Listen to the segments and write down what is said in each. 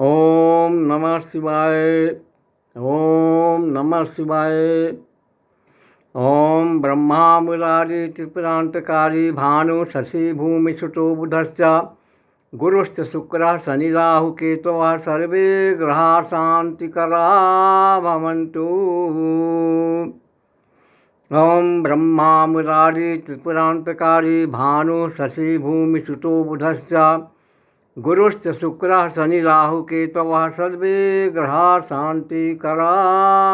ओम नमः शिवाय। ओम नमः शिवाय। ओम ब्रह्मा मुरारी त्रिपुरांतकारी भानु शशि भूमि सुतो बुधश्च गुरुश्च शुक्रः शनि राहु केतवः सर्वे ग्रहाः शान्तिकरा भवन्तु। ओम ब्रह्मा मुरारी त्रिपुरांतकारी भानु शशि भूमि सुतो बुधश्च गुरुश्च शुक्रः शनि राहु केतवः सर्वे ग्रहाः शान्तिकरा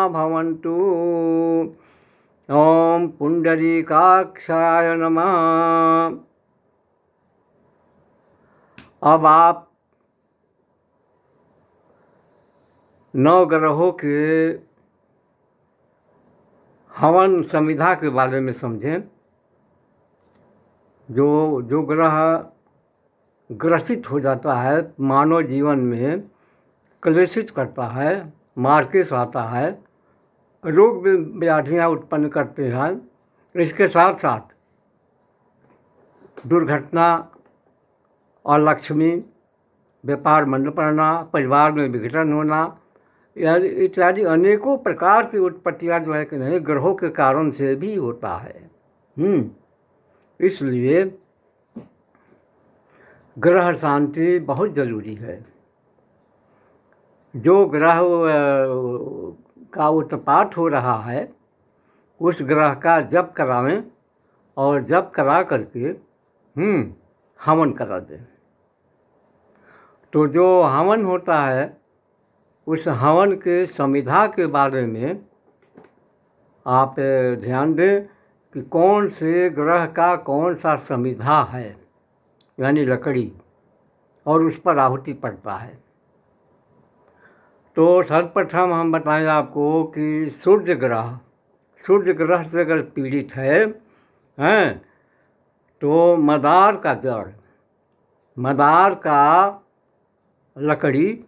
भवन्तु। ओम पुंडरीकाक्षाय नमः। अब आप नवग्रहों के हवन संविधा के बारे में समझें। जो ग्रह ग्रसित हो जाता है, मानव जीवन में क्लेशित करता है, मार्केस आता है, रोग व्याधियाँ उत्पन्न करते हैं, इसके साथ साथ दुर्घटना, अलक्ष्मी, व्यापार मंद पड़ना, परिवार में विघटन होना इत्यादि अनेकों प्रकार की उत्पत्तियाँ जो है कि नहीं ग्रहों के कारण से भी होता है। इसलिए ग्रह शांति बहुत ज़रूरी है। जो ग्रह का उत्पात हो रहा है उस ग्रह का जप करावें और जप करा करके हवन करा दें। तो जो हवन होता है उस हवन के संविधा के बारे में आप ध्यान दें कि कौन से ग्रह का कौन सा संविधा है, यानी लकड़ी, और उस पर आहुति पड़ता है। तो सर्वप्रथम हम बताएं आपको कि सूर्य ग्रह से अगर पीड़ित है तो मदार का जड़, मदार का लकड़ी,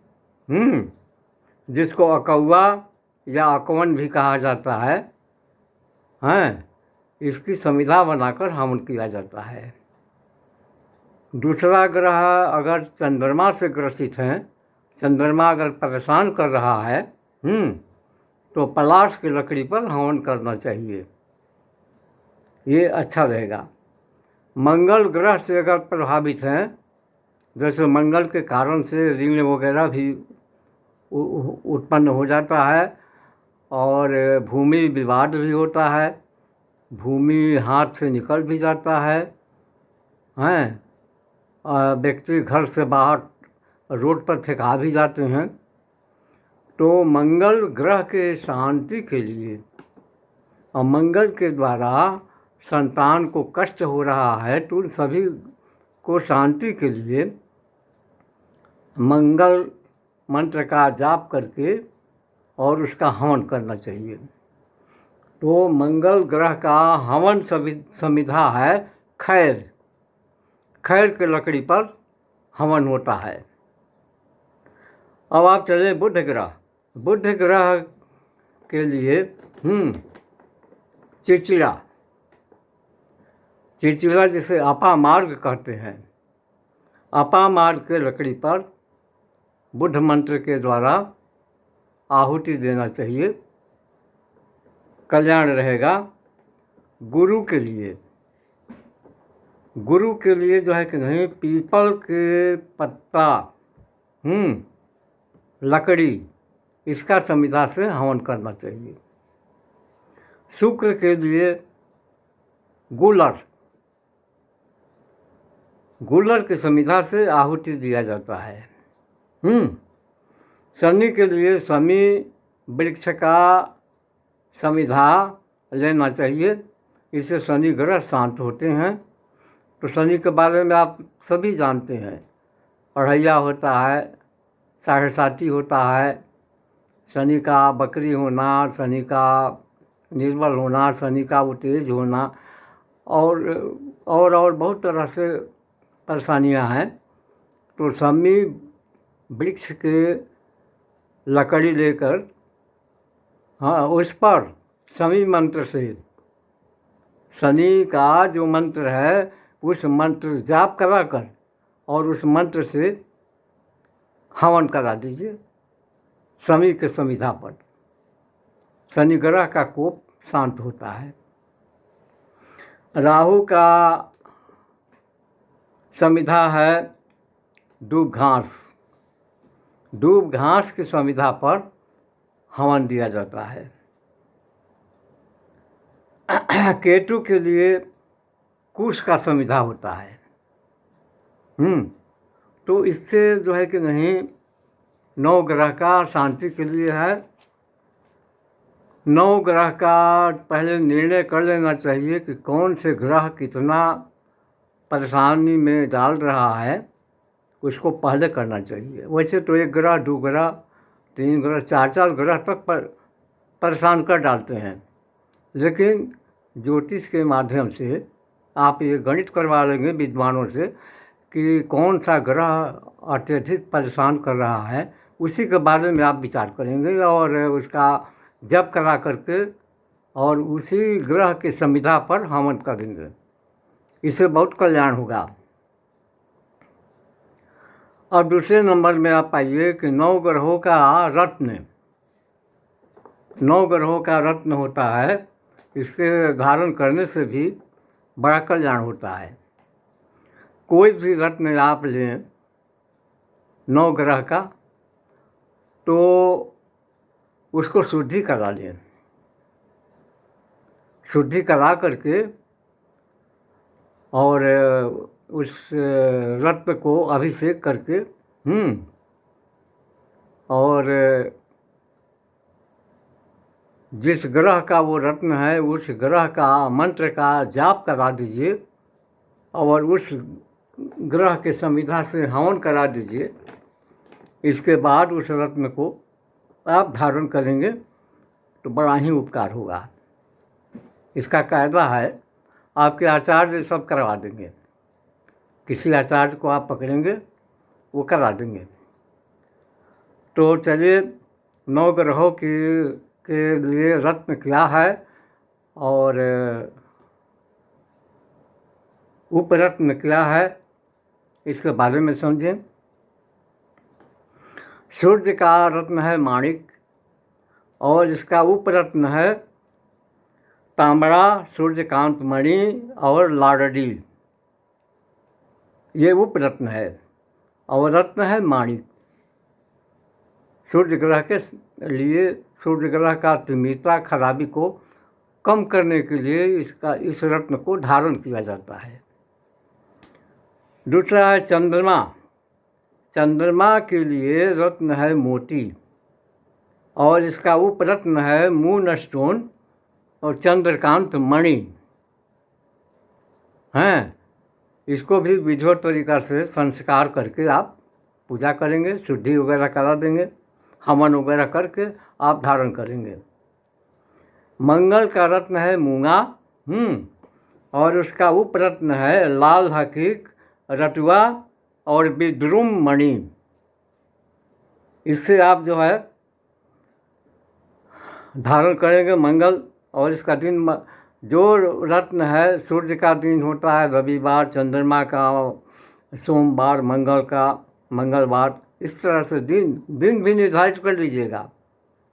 जिसको अकौआ या अकवन भी कहा जाता है, इसकी संविधा बनाकर हवन किया जाता है। दूसरा ग्रह अगर चंद्रमा से ग्रसित हैं, चंद्रमा अगर परेशान कर रहा है तो पलाश की लकड़ी पर हवन करना चाहिए, ये अच्छा रहेगा। मंगल ग्रह से अगर प्रभावित हैं, जैसे मंगल के कारण से ऋण वगैरह भी उत्पन्न हो जाता है और भूमि विवाद भी होता है, भूमि हाथ से निकल भी जाता है, व्यक्ति घर से बाहर रोड पर फेंका भी जाते हैं। तो मंगल ग्रह के शांति के लिए और मंगल के द्वारा संतान को कष्ट हो रहा है तो उन सभी को शांति के लिए मंगल मंत्र का जाप करके और उसका हवन करना चाहिए। तो मंगल ग्रह का हवन संविधा है खैर के लकड़ी पर हवन होता है। अब आप चले बुध ग्रह के लिए चिड़चिड़ा जिसे अपामार्ग कहते हैं, अपामार्ग के लकड़ी पर बुध मंत्र के द्वारा आहुति देना चाहिए, कल्याण रहेगा। गुरु के लिए जो है कि नहीं पीपल के पत्ता, लकड़ी, इसका संविधा से हवन करना चाहिए। शुक्र के लिए गूलर की संविधा से आहुति दिया जाता है। शनि के लिए शमी वृक्ष का संविधा लेना चाहिए, इससे शनि ग्रह शांत होते हैं। तो शनि के बारे में आप सभी जानते हैं, अढ़ैया होता है, साढ़े साती होता है, शनि का बकरी होना, शनि का निर्बल होना, शनि का तेज होना और बहुत तरह से परेशानियां हैं। तो शमी वृक्ष के लकड़ी लेकर उस पर शमी मंत्र से, शनि का जो मंत्र है उस मंत्र जाप कराकर और उस मंत्र से हवन करा दीजिए शनि के समिधा पर। शनि ग्रह का कोप शांत होता है। राहु का समिधा है दूब घास। दूब घास की समिधा पर हवन दिया जाता है। केतु के लिए कुश का समिधा होता है। तो इससे जो है कि नहीं, नौ ग्रह का शांति के लिए है। नौ ग्रह का पहले निर्णय कर लेना चाहिए कि कौन से ग्रह कितना परेशानी में डाल रहा है, उसको पहले करना चाहिए। वैसे तो 1 ग्रह 2 ग्रह 3 ग्रह 4 ग्रह तक परेशान कर डालते हैं, लेकिन ज्योतिष के माध्यम से आप ये गणित करवा लेंगे विद्वानों से कि कौन सा ग्रह अत्यधिक परेशान कर रहा है, उसी के बारे में आप विचार करेंगे और उसका जप करा करके और उसी ग्रह के समिधा पर हवन करेंगे। इससे बहुत कल्याण होगा। और दूसरे नंबर में आप पाइए कि 9 ग्रहों का रत्न, 9 ग्रहों का रत्न होता है। इसके धारण करने से भी बड़ा कल्याण होता है। कोई भी रत्न आप लें 9 ग्रह का, तो उसको शुद्धि करा लें। शुद्धि करा करके और उस रत्न को अभिषेक करके और जिस ग्रह का वो रत्न है उस ग्रह का मंत्र का जाप करा दीजिए और उस ग्रह के समिधा से हवन करा दीजिए। इसके बाद उस रत्न को आप धारण करेंगे तो बड़ा ही उपकार होगा। इसका कायदा है, आपके आचार्य सब करवा देंगे। किसी आचार्य को आप पकड़ेंगे, वो करा देंगे। तो चलिए, 9 ग्रहों के लिए रत्न क्या है और उपरत्न क्या है, इसके बारे में समझें। सूर्य का रत्न है माणिक और इसका उपरत्न है तांबड़ा, सूर्यकांत मणि और लाडडी। ये उपरत्न है और रत्न है माणिक। सूर्य ग्रह के लिए, सूर्य ग्रह का तिमिरता खराबी को कम करने के लिए इस रत्न को धारण किया जाता है। दूसरा है चंद्रमा। चंद्रमा के लिए रत्न है मोती और इसका उपरत्न है मून स्टोन और चंद्रकांत मणि हैं। इसको भी विधिवत तरीका से संस्कार करके आप पूजा करेंगे, शुद्धि वगैरह करा देंगे, हवन वगैरह करके आप धारण करेंगे। मंगल का रत्न है मूंगा और उसका उपरत्न है लाल हकीक, रतुआ और विद्रुम मणि। इससे आप जो है धारण करेंगे मंगल। और इसका दिन, जो रत्न है, सूर्य का दिन होता है रविवार, चंद्रमा का सोमवार, मंगल का मंगलवार। इस तरह से दिन भी निर्धारित कर लीजिएगा,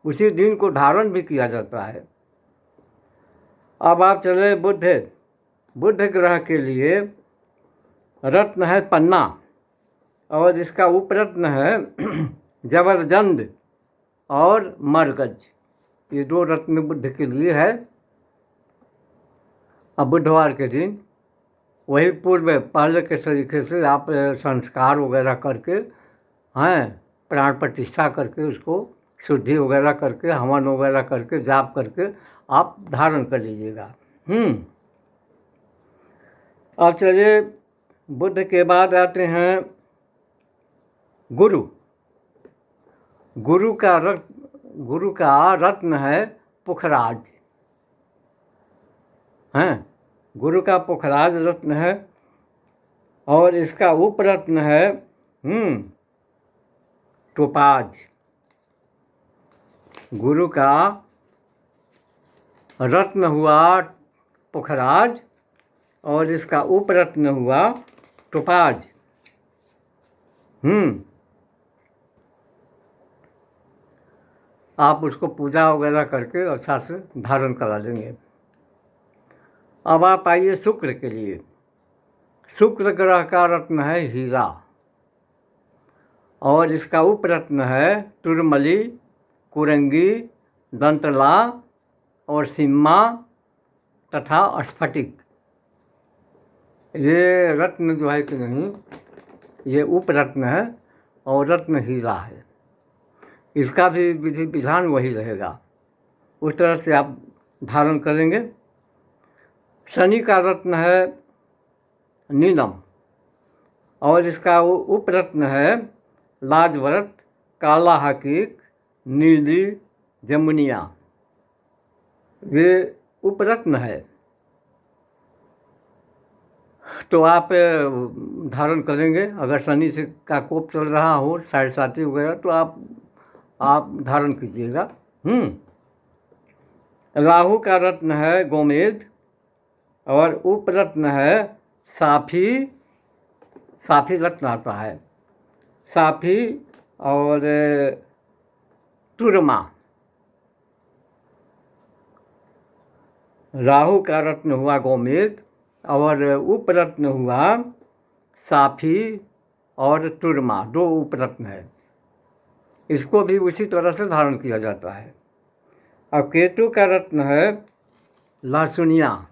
उसी दिन को धारण भी किया जाता है। अब आप चले बुध ग्रह के लिए रत्न है पन्ना और इसका उपरत्न है जबरजंद और मरगज। ये 2 रत्न बुध के लिए है। अब बुधवार के दिन वही पहले के तरीके से आप संस्कार वगैरह करके प्राण प्रतिष्ठा करके उसको शुद्धि वगैरह करके हवन वगैरह करके जाप करके आप धारण कर लीजिएगा। अब चलिए, बुध के बाद आते हैं गुरु। गुरु का रत्न है पुखराज। गुरु का पुखराज रत्न है और इसका उपरत्न है टोपाज। गुरु का रत्न हुआ पुखराज और इसका उपरत्न हुआ टोपाज। आप उसको पूजा वगैरह करके अच्छा से धारण करा लेंगे। अब आप आइए शुक्र के लिए। शुक्र ग्रह का रत्न है हीरा और इसका उपरत्न है तुरमली, कुरंगी, दंतला और सिम्मा तथा स्फटिक। ये रत्न जो है कि नहीं, ये उपरत्न है और रत्न हीरा है। इसका भी विधि विधान वही रहेगा, उस तरह से आप धारण करेंगे। शनि का रत्न है नीलम और इसका उपरत्न है लाजवरत, काला हकीक, नीली, जमुनिया। ये उपरत्न है, तो आप धारण करेंगे। अगर शनि से का कोप चल रहा हो, साढ़े साथी वगैरह, तो आप धारण कीजिएगा। राहु का रत्न है गोमेद और उपरत्न है साफी। साफी रत्न आता है, साफी और तुरमा। राहु का रत्न हुआ गोमेद और उपरत्न हुआ साफी और तुरमा, दो उपरत्न है। इसको भी उसी तरह से धारण किया जाता है। और केतु का रत्न है लहसुनिया,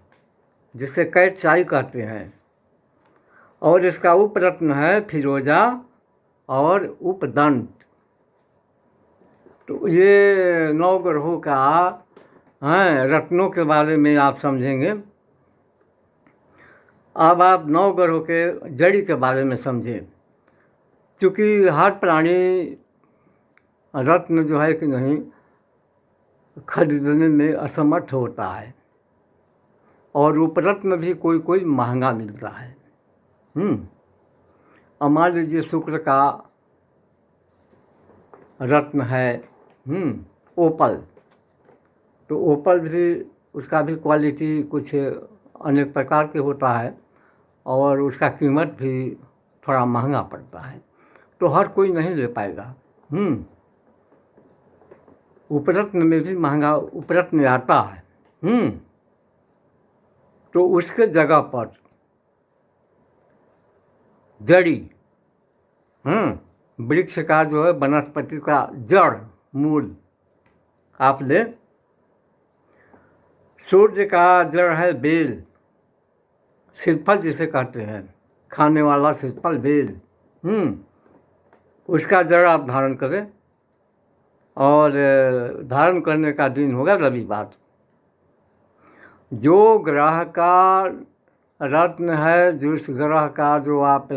जिसे कैट चाई कहते हैं, और इसका उपरत्न है फिरोजा और उपदंत। तो ये 9 ग्रहों का रत्नों के बारे में आप समझेंगे। अब आप 9 ग्रहों के जड़ी के बारे में समझें। क्योंकि हर प्राणी रत्न जो है कि नहीं खरीदने में असमर्थ होता है और उपरत्न भी कोई कोई महंगा मिलता है। अब मान लीजिए शुक्र का रत्न है ओपल, तो ओपल भी उसका भी क्वालिटी कुछ अनेक प्रकार के होता है और उसका कीमत भी थोड़ा महंगा पड़ता है, तो हर कोई नहीं ले पाएगा। उपरत्न में भी महंगा उपरत्न आता है। तो उसके जगह पर जड़ी, वृक्ष का जो है वनस्पति का जड़ मूल आप ले। सूर्य का जड़ है बेल, श्रीफल जिसे कहते हैं, खाने वाला श्रीफल बेल। उसका जड़ आप धारण करें और धारण करने का दिन होगा रविवार। जो ग्रह का रत्न है, जिस ग्रह का जो आप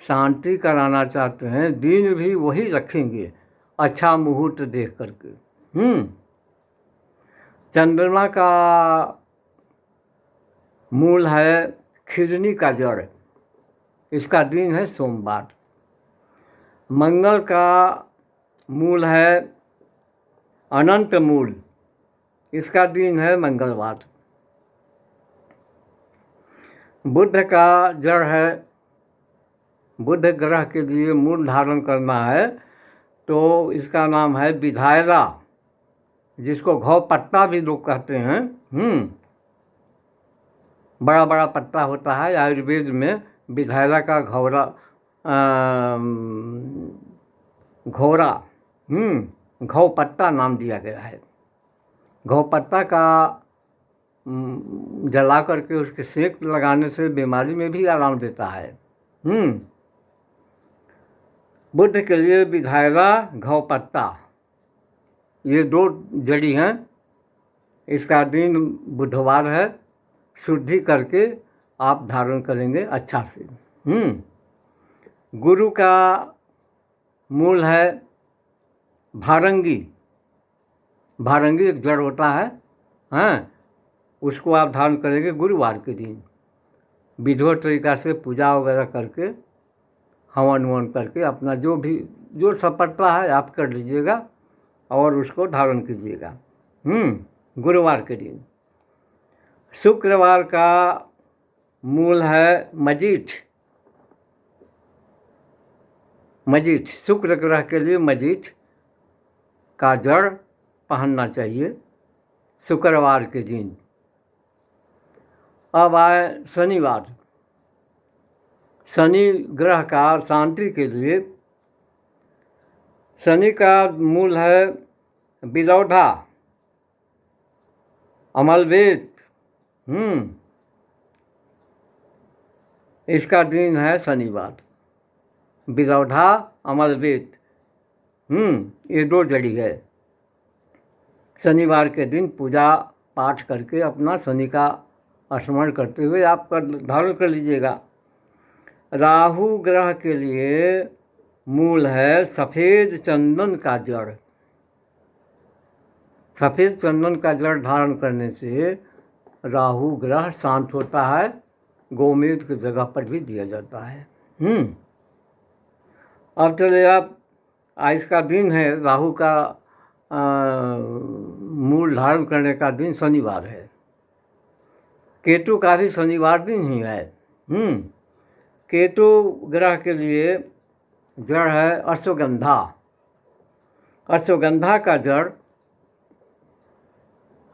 शांति कराना चाहते हैं, दिन भी वही रखेंगे अच्छा मुहूर्त देख करके। चंद्रमा का मूल है खिरनी का जड़, इसका दिन है सोमवार। मंगल का मूल है अनंत मूल, इसका दिन है मंगलवार। बुध का जड़ है, बुध ग्रह के लिए मूल धारण करना है तो इसका नाम है विधायरा, जिसको घौ पत्ता भी लोग कहते हैं। बड़ा बड़ा पत्ता होता है, आयुर्वेद में विधायरा का घोरा घौ पत्ता नाम दिया गया है। घौ पत्ता का जला करके उसके सेक लगाने से बीमारी में भी आराम देता है। बुध के लिए विधायरा, घौ पत्ता, ये 2 जड़ी हैं। इसका दिन बुधवार है। शुद्धि करके आप धारण करेंगे अच्छा से। गुरु का मूल है भारंगी। भारंगी एक जड़ होता है, उसको आप धारण करेंगे गुरुवार के दिन। विधिवत तरीका से पूजा वगैरह करके, हवन ववन करके अपना जो सपटता है आप कर लीजिएगा और उसको धारण कीजिएगा गुरुवार के दिन। शुक्रवार का मूल है मजीठ। मजीठ शुक्र ग्रह के लिए मजीठ का जड़ पहनना चाहिए शुक्रवार के दिन। अब आए शनिवार। शनि ग्रह का शांति के लिए शनि का मूल है बिलौधा, अमलवेद। इसका दिन है शनिवार। बिलौधा, अमलवेद, ये 2 जड़ी है। शनिवार के दिन पूजा पाठ करके अपना शनि का स्मरण करते हुए आप धारण कर लीजिएगा। राहु ग्रह के लिए मूल है सफ़ेद चंदन का जड़। सफ़ेद चंदन का जड़ धारण करने से राहु ग्रह शांत होता है। गोमेद की जगह पर भी दिया जाता है। अब चले आप, आज का दिन है राहु का मूल धारण करने का दिन शनिवार है। केतु का भी शनिवार दिन ही है। केतु ग्रह के लिए जड़ है अश्वगंधा। अश्वगंधा का जड़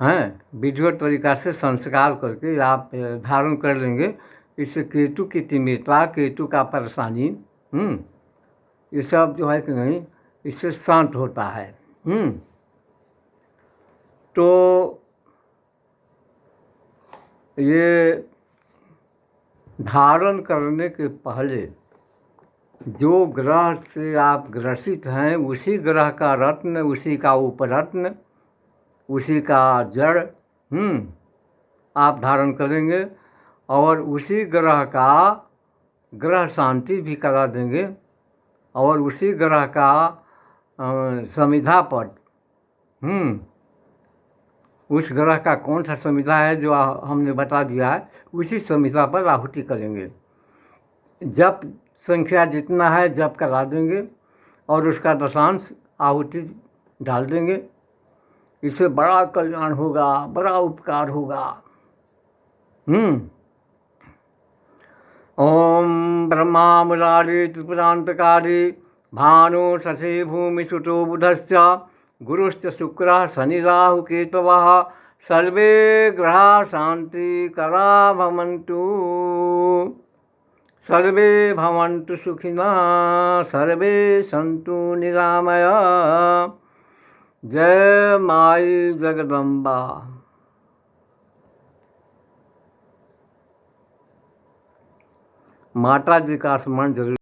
हैं विधिवत तरीका से संस्कार करके आप धारण कर लेंगे। इससे केतु की तिमिरता, केतु का परेशानी, ये सब जो है कि नहीं, इससे शांत होता है। तो ये धारण करने के पहले जो ग्रह से आप ग्रसित हैं उसी ग्रह का रत्न, उसी का उपरत्न, उसी का जड़ आप धारण करेंगे और उसी ग्रह का ग्रह शांति भी करा देंगे और उसी ग्रह का समिधा पट, उस ग्रह का कौन सा समिधा है जो हमने बता दिया है, उसी समिधा पर आहुति करेंगे। जप संख्या जितना है जप करा देंगे और उसका दशांश आहुति डाल देंगे। इससे बड़ा कल्याण होगा, बड़ा उपकार होगा। ओम ब्रह्मा मुरारी त्रिपुरांतकारी भानु शशि भूमि सुतो बुधश्च गुरुश्च शुक्रः शनि राहु केतवः सर्वे ग्रहा शांति करा भवन्तु। सर्वे भवन्तु सुखिनः, सर्वे सन्तु निरामया। जय माई जगदम्बा। माता जी का स्मरण जरूर